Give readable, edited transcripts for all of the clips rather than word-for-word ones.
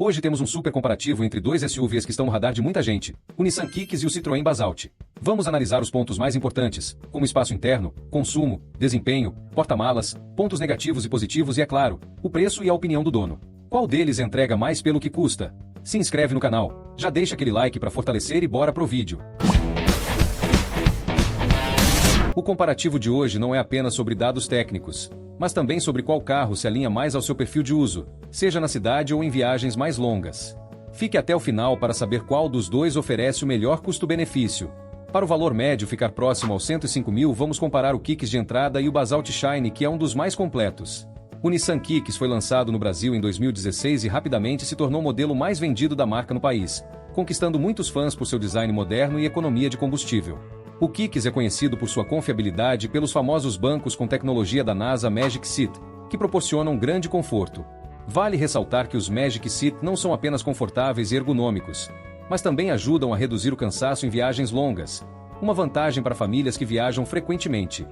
Hoje temos um super comparativo entre dois SUVs que estão no radar de muita gente, o Nissan Kicks e o Citroën Basalt. Vamos analisar os pontos mais importantes, como espaço interno, consumo, desempenho, porta-malas, pontos negativos e positivos e, é claro, o preço e a opinião do dono. Qual deles entrega mais pelo que custa? Se inscreve no canal, já deixa aquele like para fortalecer e bora pro vídeo. O comparativo de hoje não é apenas sobre dados técnicos, mas também sobre qual carro se alinha mais ao seu perfil de uso, seja na cidade ou em viagens mais longas. Fique até o final para saber qual dos dois oferece o melhor custo-benefício. Para o valor médio ficar próximo aos 105 mil, vamos comparar o Kicks de entrada e o Basalt Shine, que é um dos mais completos. O Nissan Kicks foi lançado no Brasil em 2016 e rapidamente se tornou o modelo mais vendido da marca no país, conquistando muitos fãs por seu design moderno e economia de combustível. O Kicks é conhecido por sua confiabilidade pelos famosos bancos com tecnologia da NASA Magic Seat, que proporcionam grande conforto. Vale ressaltar que os Magic Seat não são apenas confortáveis e ergonômicos, mas também ajudam a reduzir o cansaço em viagens longas, uma vantagem para famílias que viajam frequentemente.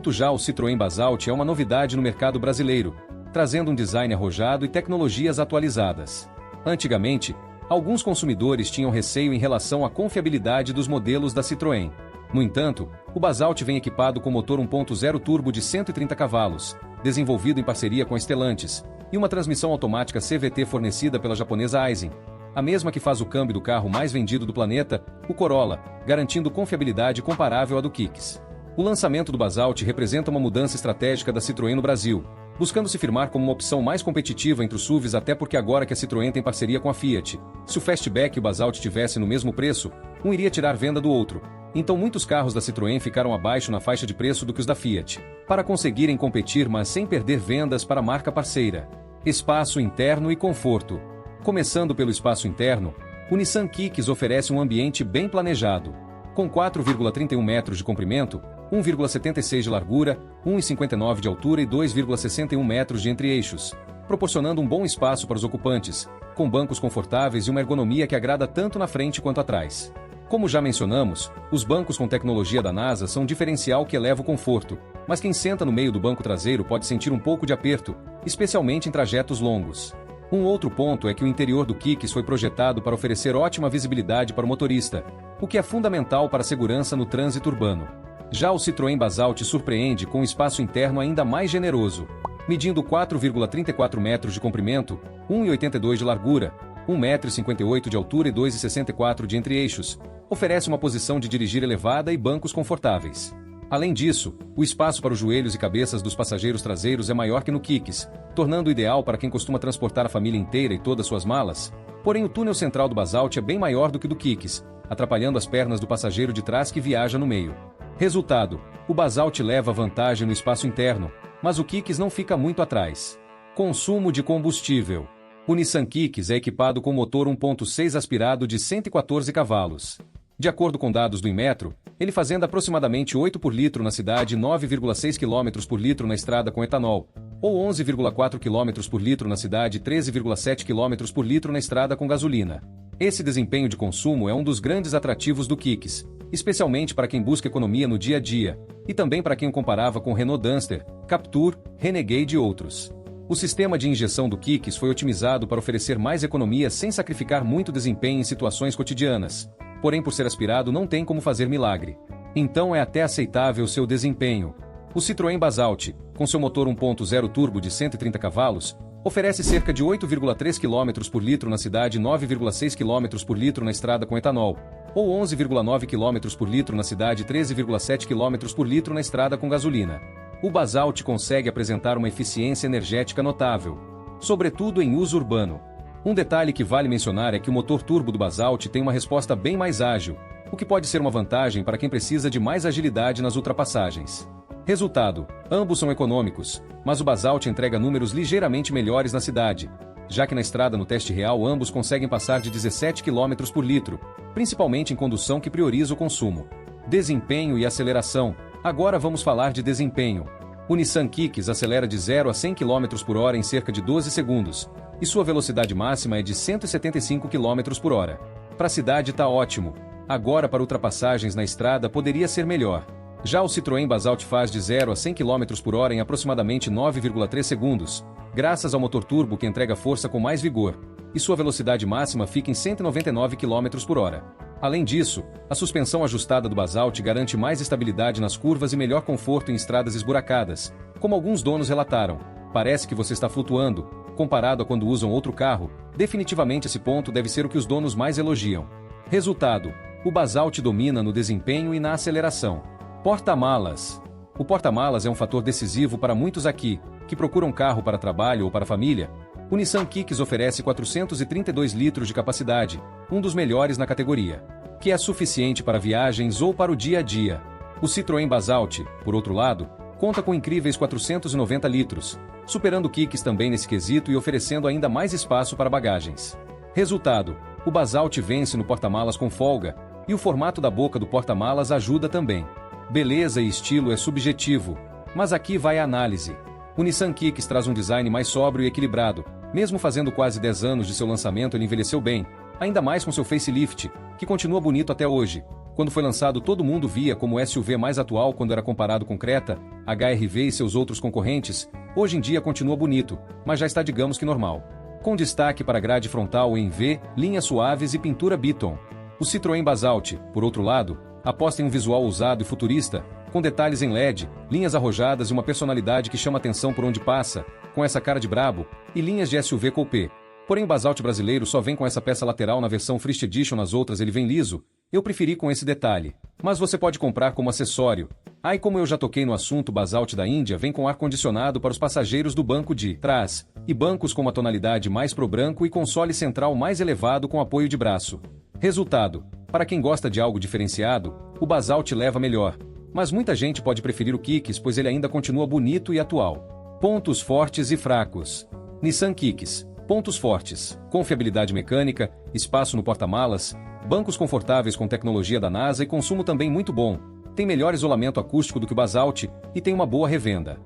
Já o Citroën Basalt é uma novidade no mercado brasileiro, trazendo um design arrojado e tecnologias atualizadas. Antigamente, alguns consumidores tinham receio em relação à confiabilidade dos modelos da Citroën. No entanto, o Basalt vem equipado com motor 1.0 turbo de 130 cavalos, desenvolvido em parceria com a Stellantis, e uma transmissão automática CVT fornecida pela japonesa Aisin, a mesma que faz o câmbio do carro mais vendido do planeta, o Corolla, garantindo confiabilidade comparável à do Kicks. O lançamento do Basalt representa uma mudança estratégica da Citroën no Brasil, buscando se firmar como uma opção mais competitiva entre os SUVs, até porque agora que a Citroën tem parceria com a Fiat, se o Fastback e o Basalt tivessem no mesmo preço, um iria tirar venda do outro. Então muitos carros da Citroën ficaram abaixo na faixa de preço do que os da Fiat, para conseguirem competir, mas sem perder vendas para a marca parceira. Espaço interno e conforto. Começando pelo espaço interno, o Nissan Kicks oferece um ambiente bem planejado. Com 4,31 metros de comprimento, 1,76 de largura, 1,59 de altura e 2,61 metros de entre-eixos, proporcionando um bom espaço para os ocupantes, com bancos confortáveis e uma ergonomia que agrada tanto na frente quanto atrás. Como já mencionamos, os bancos com tecnologia da NASA são um diferencial que eleva o conforto, mas quem senta no meio do banco traseiro pode sentir um pouco de aperto, especialmente em trajetos longos. Um outro ponto é que o interior do Kicks foi projetado para oferecer ótima visibilidade para o motorista, o que é fundamental para a segurança no trânsito urbano. Já o Citroën Basalt surpreende com um espaço interno ainda mais generoso. Medindo 4,34 metros de comprimento, 1,82 de largura, 1,58 m de altura e 2,64 de entre-eixos, oferece uma posição de dirigir elevada e bancos confortáveis. Além disso, o espaço para os joelhos e cabeças dos passageiros traseiros é maior que no Kicks, tornando-o ideal para quem costuma transportar a família inteira e todas suas malas. Porém, o túnel central do Basalt é bem maior do que do Kicks, atrapalhando as pernas do passageiro de trás que viaja no meio. Resultado: o Basalt leva vantagem no espaço interno, mas o Kicks não fica muito atrás. Consumo de combustível. O Nissan Kicks é equipado com motor 1.6 aspirado de 114 cavalos. De acordo com dados do Inmetro, ele fazendo aproximadamente 8 por litro na cidade e 9,6 km por litro na estrada com etanol, ou 11,4 km por litro na cidade e 13,7 km por litro na estrada com gasolina. Esse desempenho de consumo é um dos grandes atrativos do Kicks, especialmente para quem busca economia no dia a dia, e também para quem o comparava com Renault Duster, Captur, Renegade e outros. O sistema de injeção do Kicks foi otimizado para oferecer mais economia sem sacrificar muito desempenho em situações cotidianas. Porém, por ser aspirado não tem como fazer milagre. Então é até aceitável seu desempenho. O Citroën Basalt, com seu motor 1.0 turbo de 130 cavalos, oferece cerca de 8,3 km por litro na cidade e 9,6 km por litro na estrada com etanol, ou 11,9 km por litro na cidade e 13,7 km por litro na estrada com gasolina. O Basalt consegue apresentar uma eficiência energética notável, sobretudo em uso urbano. Um detalhe que vale mencionar é que o motor turbo do Basalt tem uma resposta bem mais ágil, o que pode ser uma vantagem para quem precisa de mais agilidade nas ultrapassagens. Resultado: ambos são econômicos, mas o Basalt entrega números ligeiramente melhores na cidade, já que na estrada no teste real ambos conseguem passar de 17 km por litro, principalmente em condução que prioriza o consumo. Desempenho e aceleração. Agora vamos falar de desempenho. O Nissan Kicks acelera de 0 a 100 km por hora em cerca de 12 segundos, e sua velocidade máxima é de 175 km por hora. Para a cidade tá ótimo. Agora para ultrapassagens na estrada poderia ser melhor. Já o Citroën Basalt faz de 0 a 100 km por hora em aproximadamente 9,3 segundos, graças ao motor turbo que entrega força com mais vigor. e sua velocidade máxima fica em 199 km por hora. Além disso, a suspensão ajustada do Basalt garante mais estabilidade nas curvas e melhor conforto em estradas esburacadas. Como alguns donos relataram, parece que você está flutuando, comparado a quando usam outro carro. Definitivamente esse ponto deve ser o que os donos mais elogiam. Resultado: o Basalt domina no desempenho e na aceleração. Porta-malas. O porta-malas é um fator decisivo para muitos aqui, que procuram carro para trabalho ou para família. O Nissan Kicks oferece 432 litros de capacidade, um dos melhores na categoria, que é suficiente para viagens ou para o dia a dia. O Citroën Basalt, por outro lado, conta com incríveis 490 litros, superando o Kicks também nesse quesito e oferecendo ainda mais espaço para bagagens. Resultado: o Basalt vence no porta-malas com folga, e o formato da boca do porta-malas ajuda também. Beleza e estilo é subjetivo, mas aqui vai a análise. O Nissan Kicks traz um design mais sóbrio e equilibrado. Mesmo fazendo quase 10 anos de seu lançamento, ele envelheceu bem, ainda mais com seu facelift, que continua bonito até hoje. Quando foi lançado, todo mundo via como o SUV mais atual quando era comparado com Creta, HR-V e seus outros concorrentes. Hoje em dia continua bonito, mas já está, digamos que, normal. Com destaque para grade frontal em V, linhas suaves e pintura Beaton. O Citroën Basalt, por outro lado, aposta em um visual ousado e futurista, com detalhes em LED, linhas arrojadas e uma personalidade que chama atenção por onde passa, com essa cara de brabo, e linhas de SUV coupé. Porém o Basalt brasileiro só vem com essa peça lateral na versão First Edition, nas outras ele vem liso. Eu preferi com esse detalhe. Mas você pode comprar como acessório. E como eu já toquei no assunto, o Basalt da Índia vem com ar-condicionado para os passageiros do banco de trás, e bancos com uma tonalidade mais pro branco e console central mais elevado com apoio de braço. Resultado: para quem gosta de algo diferenciado, o Basalt leva melhor. Mas muita gente pode preferir o Kicks, pois ele ainda continua bonito e atual. Pontos fortes e fracos. Nissan Kicks. Pontos fortes: confiabilidade mecânica, espaço no porta-malas, bancos confortáveis com tecnologia da NASA e consumo também muito bom. Tem melhor isolamento acústico do que o Basalt e tem uma boa revenda.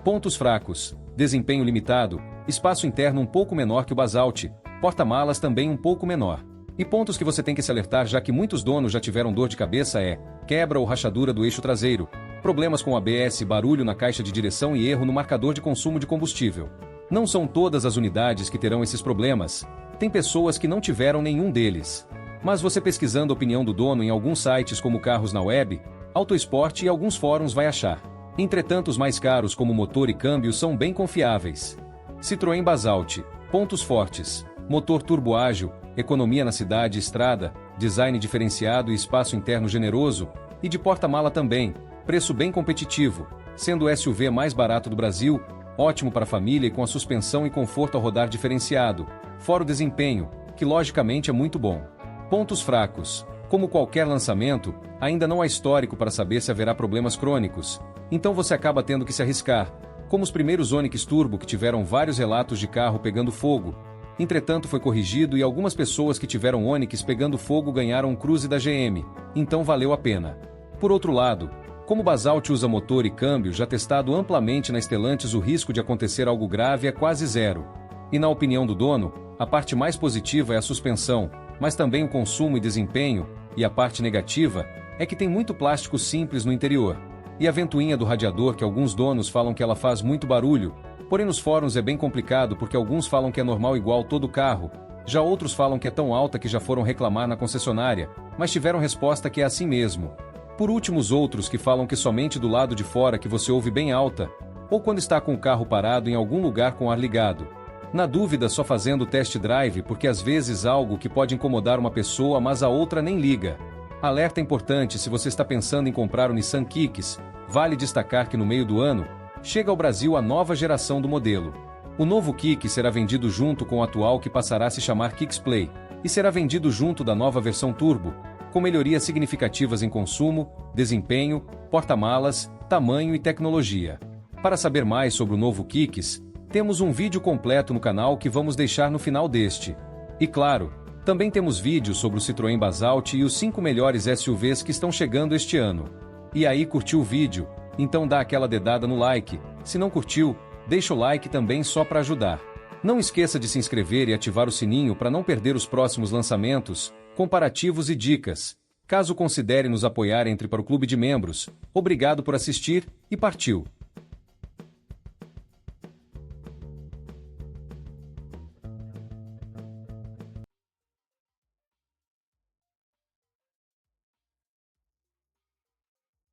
Pontos fracos: desempenho limitado, espaço interno um pouco menor que o Basalt, porta-malas também um pouco menor. E pontos que você tem que se alertar, já que muitos donos já tiveram dor de cabeça, é quebra ou rachadura do eixo traseiro, problemas com ABS, barulho na caixa de direção e erro no marcador de consumo de combustível. Não são todas as unidades que terão esses problemas. Tem pessoas que não tiveram nenhum deles. Mas você pesquisando a opinião do dono em alguns sites como Carros na Web, Autosport e alguns fóruns vai achar. Entretanto, os mais caros como motor e câmbio são bem confiáveis. Citroën Basalt. Pontos fortes: motor turbo ágil, economia na cidade e estrada, design diferenciado e espaço interno generoso, e de porta-mala também, preço bem competitivo, sendo o SUV mais barato do Brasil, ótimo para família e com a suspensão e conforto ao rodar diferenciado, fora o desempenho, que logicamente é muito bom. Pontos fracos: como qualquer lançamento, ainda não há histórico para saber se haverá problemas crônicos, então você acaba tendo que se arriscar, como os primeiros Onix Turbo que tiveram vários relatos de carro pegando fogo. Entretanto foi corrigido e algumas pessoas que tiveram Onix pegando fogo ganharam um Cruze da GM, então valeu a pena. Por outro lado, como o Basalt usa motor e câmbio já testado amplamente na Stellantis, o risco de acontecer algo grave é quase zero. E na opinião do dono, a parte mais positiva é a suspensão, mas também o consumo e desempenho, e a parte negativa é que tem muito plástico simples no interior. E a ventoinha do radiador, que alguns donos falam que ela faz muito barulho, porém nos fóruns é bem complicado porque alguns falam que é normal igual todo carro, já outros falam que é tão alta que já foram reclamar na concessionária, mas tiveram resposta que é assim mesmo. Por último, os outros que falam que somente do lado de fora que você ouve bem alta, ou quando está com o carro parado em algum lugar com o ar ligado. Na dúvida, só fazendo test drive, porque às vezes algo que pode incomodar uma pessoa mas a outra nem liga. Alerta importante: se você está pensando em comprar o Nissan Kicks, vale destacar que no meio do ano, chega ao Brasil a nova geração do modelo. O novo Kicks será vendido junto com o atual, que passará a se chamar Kicks Play, e será vendido junto da nova versão Turbo, com melhorias significativas em consumo, desempenho, porta-malas, tamanho e tecnologia. Para saber mais sobre o novo Kicks, temos um vídeo completo no canal que vamos deixar no final deste. E claro, também temos vídeos sobre o Citroën Basalt e os 5 melhores SUVs que estão chegando este ano. E aí, curtiu o vídeo? Então dá aquela dedada no like. Se não curtiu, deixa o like também só para ajudar. Não esqueça de se inscrever e ativar o sininho para não perder os próximos lançamentos, comparativos e dicas. Caso considere nos apoiar, entre para o clube de membros. Obrigado por assistir e partiu!